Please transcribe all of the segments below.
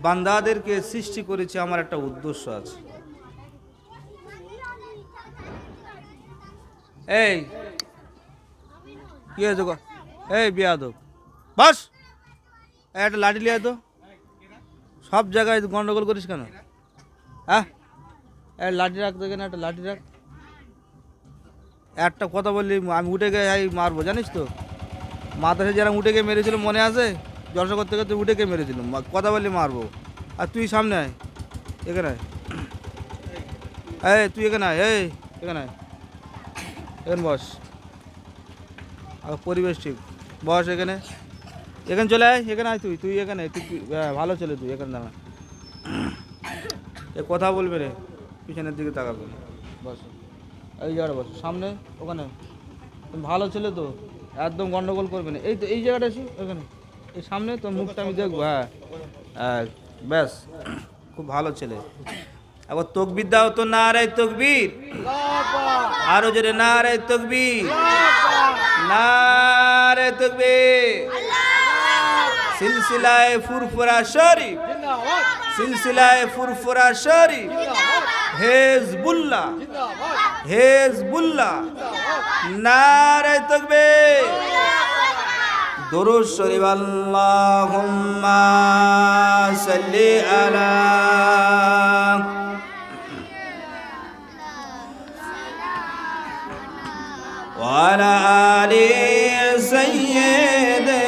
বান্দাদেরকে সৃষ্টি করেছি আমার একটা উদ্দেশ্য আছে। এই কি হয়েছে গো? এই বিয়াদব, বাস একটা লাঠি লিয়ে তো, সব জায়গায় গন্ডগোল করিস কেন? হ্যাঁ, লাঠি রাখ তো, এখানে একটা লাঠি রাখ। একটা কথা বললি আমি উঠে গিয়ে মারবো, জানিস তো? মাথায় যারা উঠে গিয়ে মেরেছিল মনে আছে? জলসা করতে করতে উঠে গিয়ে মেরেছিল, কথা বললি মারবো। আর তুই সামনে আয়, এখানে আয়, তুই এখানে আয়, এখানে আয়, এখানে বস। পরিবেশ ঠিক, বস এখানে, এখানে চলে আয়, এখানে আয়, তুই এখানে, তুই ভালো ছেলে, তুই এখানে দাঁড়া। এ কথা বলবে রে, পিছনের দিকে তাকাবে, বস এই জায়গাটা, বস সামনে ওখানে। তুমি ভালো ছেলে তো, একদম গন্ডগোল করবে না। এই তো এই জায়গাটা এসে এখানে, এই সামনে তোর মুখটা আমি দেখবো। হ্যাঁ হ্যাঁ, ব্যাস, খুব ভালো ছেলে। আবার তকবীর দাও তো, নারায়ে তাকবীর, আরো জোরে নারায়ে তাকবীর, নারায়ে তাকবীর। সিলসিলায়ে ফুরফুরা শরীফ, সিলসিলায়ে ফুরফুরা শরীফ, হিজবুল্লাহ, হিজবুল্লাহ, নারায়ে তাকবীর। দুরূদ শরীফ, আল্লাহুম্মা সাল্লি আলা ওয়া আলা আলি সাইয়্যিদিনা।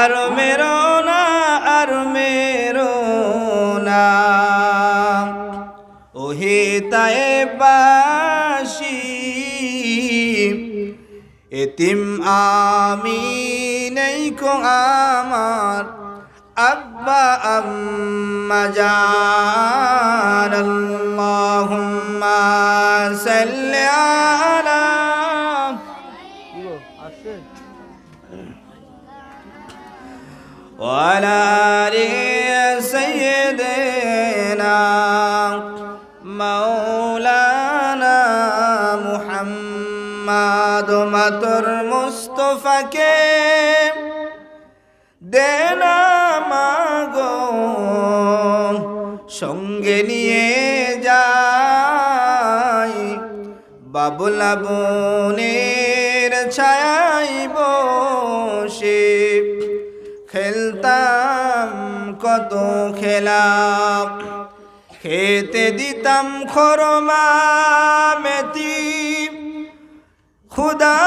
আর মেরো না, আর মেরো না, ওহে তায়েবাসী, এতিম আমি নেই কো আমার, আব্বা আম্মা জান। আল্লাহুম্মা সাল্লি আলা ওয়া আলা আলি সাইয়্যিদিনা মাওলানা মুহাম্মদ। মাতর মুস্তাফাকে দেনা মাগো, সঙ্গে নিয়ে যাই, বাবলা বনের ছায়ায় বসে খেলতাম কত খেলা, খেতে দিতাম খরমা মেথি, খুদা